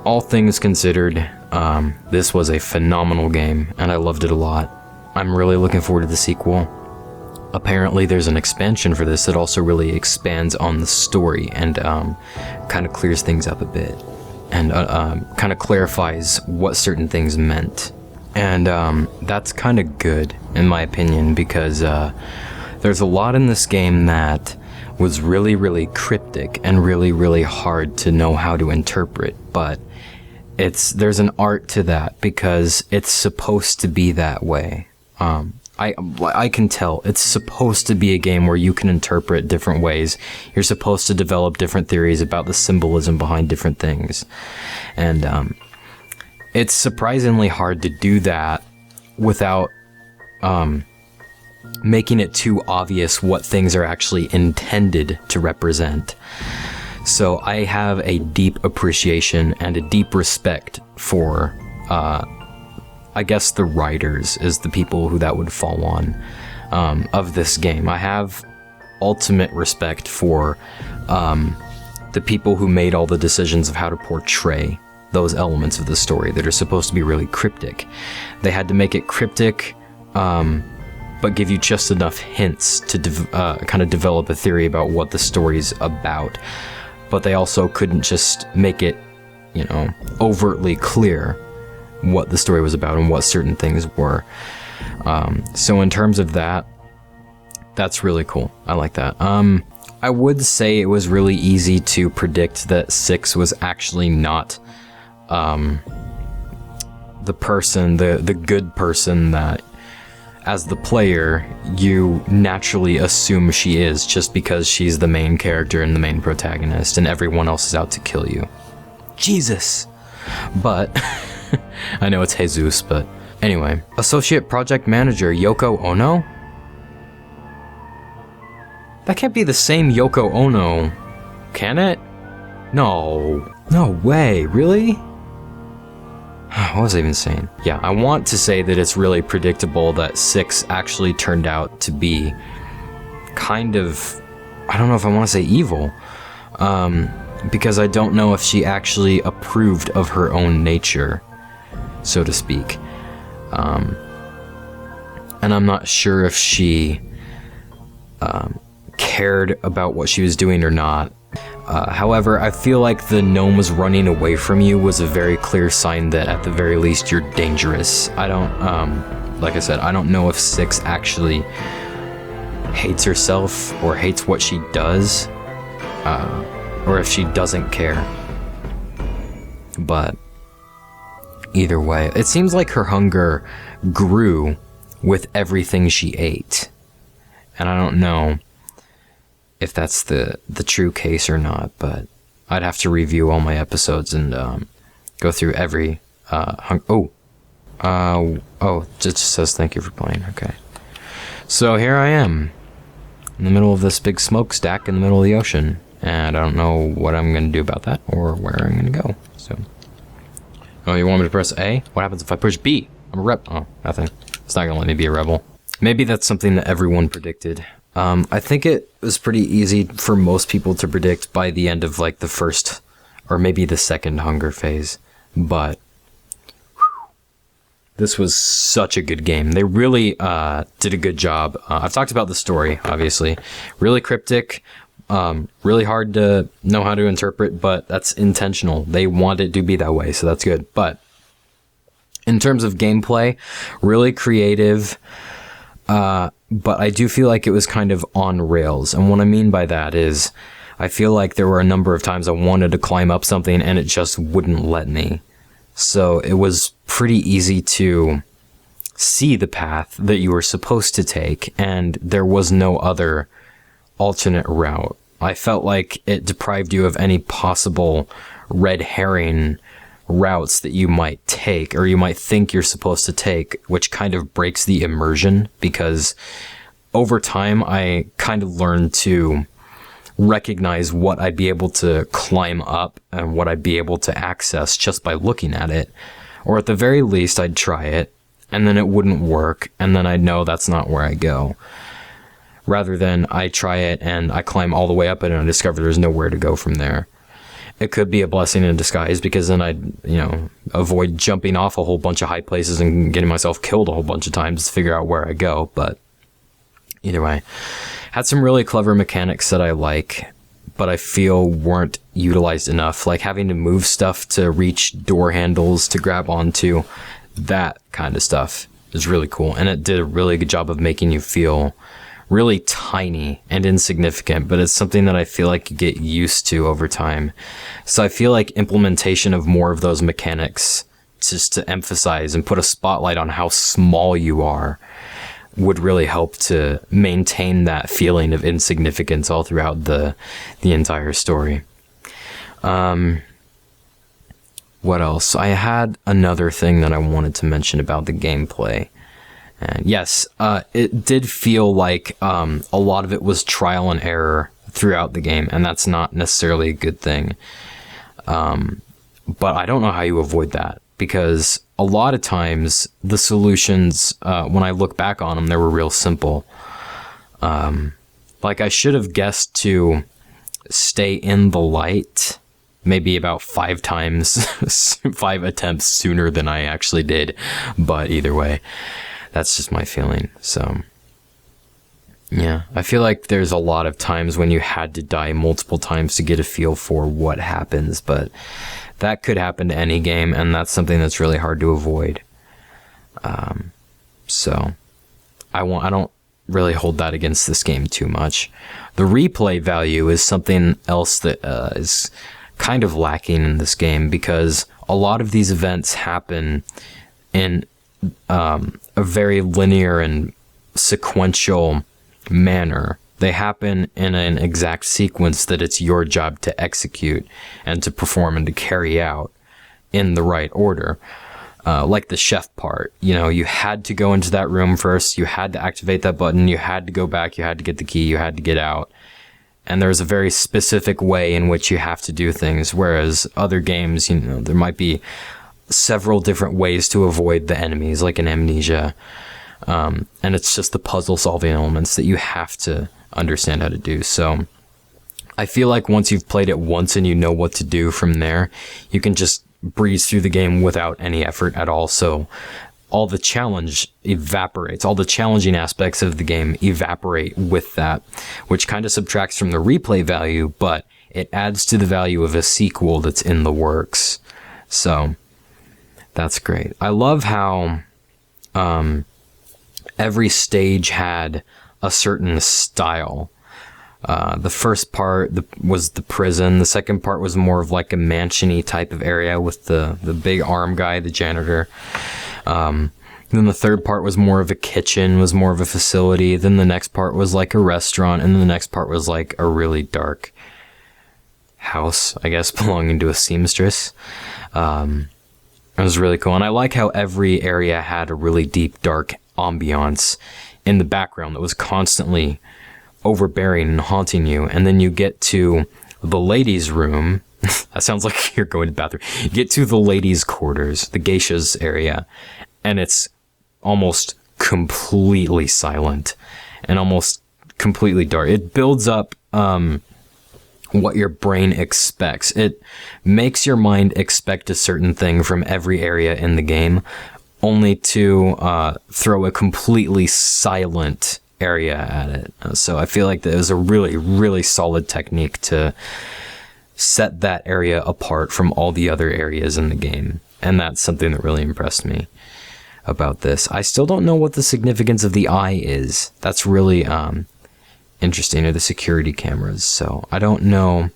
all things considered, this was a phenomenal game, and I loved it a lot. I'm really looking forward to the sequel. Apparently there's an expansion for this that also really expands on the story and kind of clears things up a bit, and kind of clarifies what certain things meant. And that's kind of good, in my opinion, because there's a lot in this game that was really, really cryptic and really, really hard to know how to interpret, but there's an art to that because it's supposed to be that way. I can tell it's supposed to be a game where you can interpret different ways. You're supposed to develop different theories about the symbolism behind different things, and it's surprisingly hard to do that without making it too obvious what things are actually intended to represent. So I have a deep appreciation and a deep respect for, I guess the writers is the people who that would fall on, of this game. I have ultimate respect for the people who made all the decisions of how to portray those elements of the story that are supposed to be really cryptic. They had to make it cryptic, but give you just enough hints to kind of develop a theory about what the story's about. But they also couldn't just make it, overtly clear what the story was about and what certain things were. So in terms of that, that's really cool. I like that. I would say it was really easy to predict that 6 was actually not the person, the good person that, as the player, you naturally assume she is, just because she's the main character and the main protagonist, and everyone else is out to kill you. Jesus! But, I know it's Jesus, but anyway. Associate Project Manager Yoko Ono? That can't be the same Yoko Ono, can it? No. No way, really? What was I even saying? Yeah, I want to say that it's really predictable that 6 actually turned out to be kind of, I don't know if I want to say evil, because I don't know if she actually approved of her own nature, so to speak. And I'm not sure if she cared about what she was doing or not. However, I feel like the gnomes running away from you was a very clear sign that at the very least you're dangerous. I don't, like I said, I don't know if 6 actually hates herself or hates what she does, or if she doesn't care. But either way, it seems like her hunger grew with everything she ate. And I don't know if that's the true case or not, but I'd have to review all my episodes and go through every it just says thank you for playing. Okay, so here I am in the middle of this big smokestack in the middle of the ocean, and I don't know what I'm gonna do about that or where I'm gonna go. So, oh, you want me to press A? What happens if I push B? I'm a rep. Oh, nothing. It's not gonna let me be a rebel. Maybe that's something that everyone predicted. I think it was pretty easy for most people to predict by the end of like the first or maybe the second hunger phase, but this was such a good game. They really did a good job. I've talked about the story, obviously. Really cryptic, really hard to know how to interpret, but that's intentional. They want it to be that way, so that's good. But in terms of gameplay, really creative, but I do feel like it was kind of on rails. And what I mean by that is I feel like there were a number of times I wanted to climb up something and it just wouldn't let me. So it was pretty easy to see the path that you were supposed to take, and there was no other alternate route. I felt like it deprived you of any possible red herring routes that you might take or you might think you're supposed to take, which kind of breaks the immersion, because over time I kind of learned to recognize what I'd be able to climb up and what I'd be able to access just by looking at it. Or at the very least I'd try it and then it wouldn't work, and then I'd know that's not where I go. Rather than I try it and I climb all the way up it and I discover there's nowhere to go from there. it could be a blessing in disguise, because then I'd, avoid jumping off a whole bunch of high places and getting myself killed a whole bunch of times to figure out where I go. But either way, had some really clever mechanics that I like, but I feel weren't utilized enough, like having to move stuff to reach door handles to grab onto. That kind of stuff is really cool, and it did a really good job of making you feel really tiny and insignificant, but it's something that I feel like you get used to over time. So I feel like implementation of more of those mechanics, just to emphasize and put a spotlight on how small you are, would really help to maintain that feeling of insignificance all throughout the entire story. What else? I had another thing that I wanted to mention about the gameplay. And yes, it did feel like a lot of it was trial and error throughout the game, and that's not necessarily a good thing. But I don't know how you avoid that, because a lot of times the solutions, when I look back on them, they were real simple. Like I should have guessed to stay in the light maybe about 5 times, 5 attempts sooner than I actually did. But either way, that's just my feeling. So yeah, I feel like there's a lot of times when you had to die multiple times to get a feel for what happens, but that could happen to any game, and that's something that's really hard to avoid. So I don't really hold that against this game too much. The replay value is something else that is kind of lacking in this game, because a lot of these events happen in a very linear and sequential manner. They happen in an exact sequence that it's your job to execute and to perform and to carry out in the right order. Like the chef part, you had to go into that room first, you had to activate that button, you had to go back, you had to get the key, you had to get out. And there's a very specific way in which you have to do things, whereas other games, there might be several different ways to avoid the enemies, like in Amnesia. And it's just the puzzle solving elements that you have to understand how to do. So I feel like once you've played it once and you know what to do from there, you can just breeze through the game without any effort at all. So all the challenge evaporates, all the challenging aspects of the game evaporate with that, which kind of subtracts from the replay value, but it adds to the value of a sequel that's in the works. So that's great. I love how every stage had a certain style. The first part was the prison. The second part was more of like a mansion-y type of area with the big arm guy, the janitor. Then the third part was more of a kitchen, was more of a facility. Then the next part was like a restaurant. And then the next part was like a really dark house, I guess, belonging to a seamstress. It was really cool. And I like how every area had a really deep, dark ambiance in the background that was constantly overbearing and haunting you. And then you get to the ladies' room. That sounds like you're going to the bathroom. You get to the ladies' quarters, the geishas area, and it's almost completely silent and almost completely dark. It builds up what your brain expects. It makes your mind expect a certain thing from every area in the game, only to throw a completely silent area at it. So I feel like that was a really, really solid technique to set that area apart from all the other areas in the game. And that's something that really impressed me about this. I still don't know what the significance of the eye is. That's really interesting, or the security cameras. So I don't know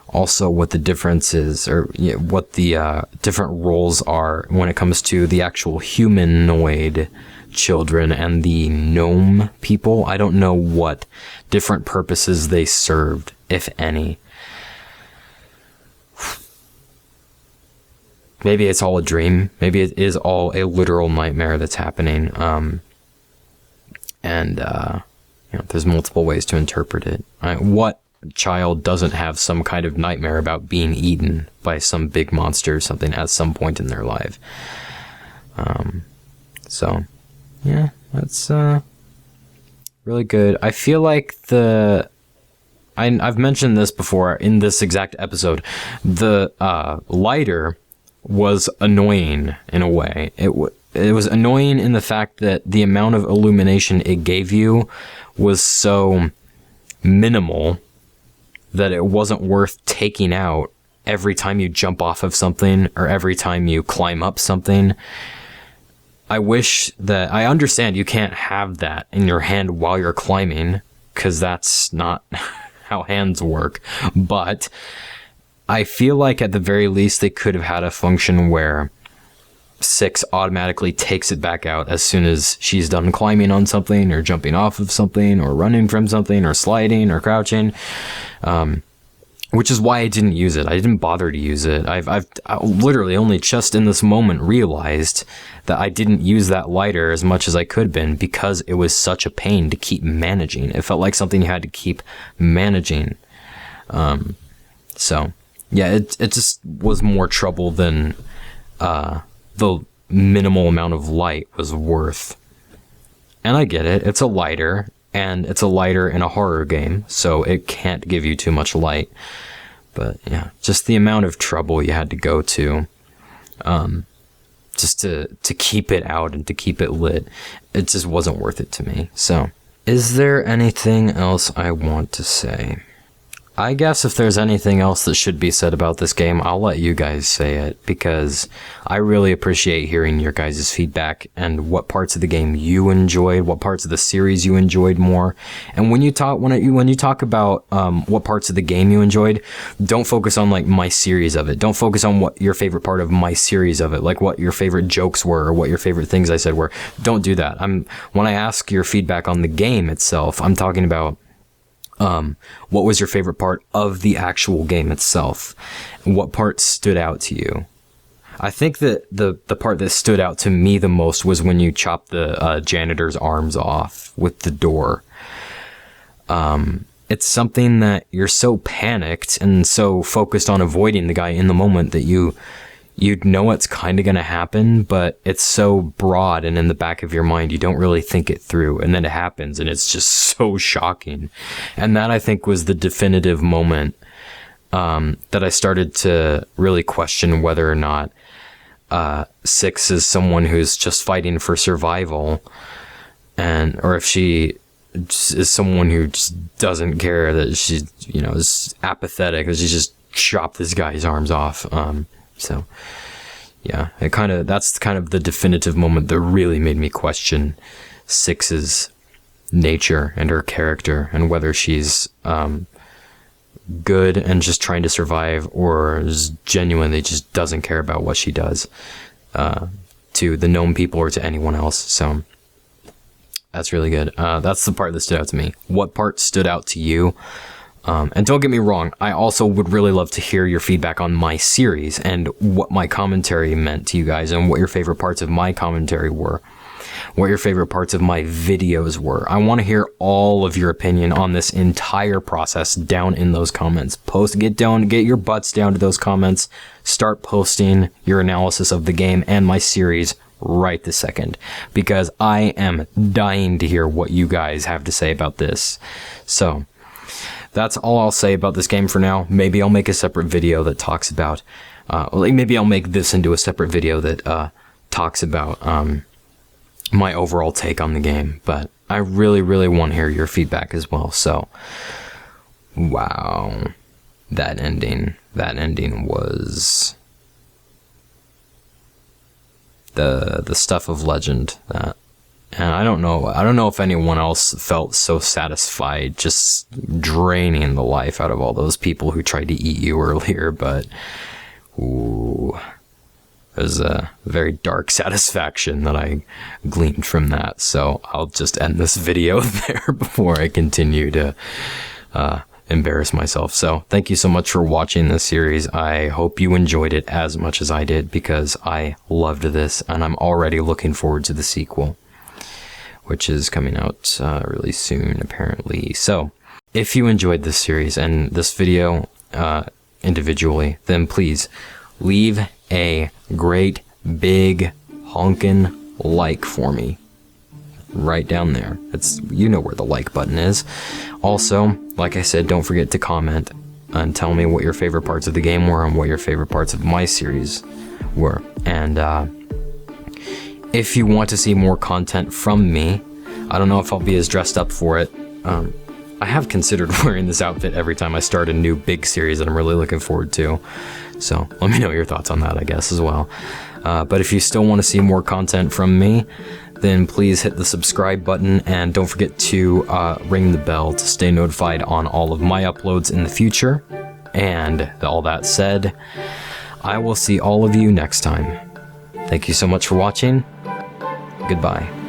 also what the difference is, or what the different roles are when it comes to the actual humanoid children and the gnome people. I don't know what different purposes they served, if any. Maybe it's all a dream. Maybe it is all a literal nightmare that's happening. There's multiple ways to interpret it. What child doesn't have some kind of nightmare about being eaten by some big monster or something at some point in their life? So, yeah, that's really good. I feel like the I've mentioned this before in this exact episode. The lighter was annoying in a way. It was annoying in the fact that the amount of illumination it gave you was so minimal that it wasn't worth taking out every time you jump off of something or every time you climb up something. I wish that I understand you can't have that in your hand while you're climbing, because that's not how hands work. But I feel like at the very least they could have had a function where 6 automatically takes it back out as soon as she's done climbing on something or jumping off of something or running from something or sliding or crouching. Which is why I didn't use it. I didn't bother to use it. I literally only just in this moment realized that I didn't use that lighter as much as I could have been because it was such a pain to keep managing. It felt like something you had to keep managing. So yeah, it just was more trouble than the minimal amount of light was worth. And I get it. It's a lighter. And it's a lighter in a horror game, so it can't give you too much light. But yeah, just the amount of trouble you had to go to, just to keep it out and to keep it lit, it just wasn't worth it to me. So, is there anything else I want to say? I guess if there's anything else that should be said about this game, I'll let you guys say it, because I really appreciate hearing your guys' feedback and what parts of the game you enjoyed, what parts of the series you enjoyed more. And when you talk about what parts of the game you enjoyed, don't focus on like my series of it. Don't focus on what your favorite part of my series of it, like what your favorite jokes were or what your favorite things I said were. Don't do that. When I ask your feedback on the game itself, I'm talking about what was your favorite part of the actual game itself? What part stood out to you? I think that the part that stood out to me the most was when you chopped the janitor's arms off with the door. It's something that you're so panicked and so focused on avoiding the guy in the moment that you'd know it's kind of going to happen, but it's so broad and in the back of your mind, you don't really think it through. And then it happens and it's just so shocking. And that I think was the definitive moment that I started to really question whether or not 6 is someone who's just fighting for survival, or if she is someone who just doesn't care, that she, is apathetic, that she just chopped this guy's arms off. So yeah, that's kind of the definitive moment that really made me question 6's nature and her character and whether she's good and just trying to survive or genuinely just doesn't care about what she does to the gnome people or to anyone else. So that's really good. That's the part that stood out to me. What part stood out to you? And don't get me wrong, I also would really love to hear your feedback on my series and what my commentary meant to you guys and what your favorite parts of my commentary were, what your favorite parts of my videos were. I want to hear all of your opinion on this entire process down in those comments. Get your butts down to those comments. Start posting your analysis of the game and my series right this second, because I am dying to hear what you guys have to say about this. So that's all I'll say about this game for now. Maybe I'll make a separate video that talks about, maybe I'll make this into a separate video that talks about my overall take on the game. But I really, really want to hear your feedback as well. So, wow, that ending was the stuff of legend. And I don't know if anyone else felt so satisfied just draining the life out of all those people who tried to eat you earlier, but ooh, there's a very dark satisfaction that I gleaned from that. So I'll just end this video there before I continue to embarrass myself. So thank you so much for watching this series. I hope you enjoyed it as much as I did, because I loved this and I'm already looking forward to the sequel, which is coming out really soon, apparently. So, if you enjoyed this series and this video individually, then please leave a great big honkin' like for me. right down there. You know where the like button is. Also, like I said, don't forget to comment and tell me what your favorite parts of the game were and what your favorite parts of my series were. And if you want to see more content from me, I don't know if I'll be as dressed up for it. I have considered wearing this outfit every time I start a new big series that I'm really looking forward to. So let me know your thoughts on that, I guess, as well. But if you still want to see more content from me, then please hit the subscribe button and don't forget to ring the bell to stay notified on all of my uploads in the future. And all that said, I will see all of you next time. Thank you so much for watching. Goodbye.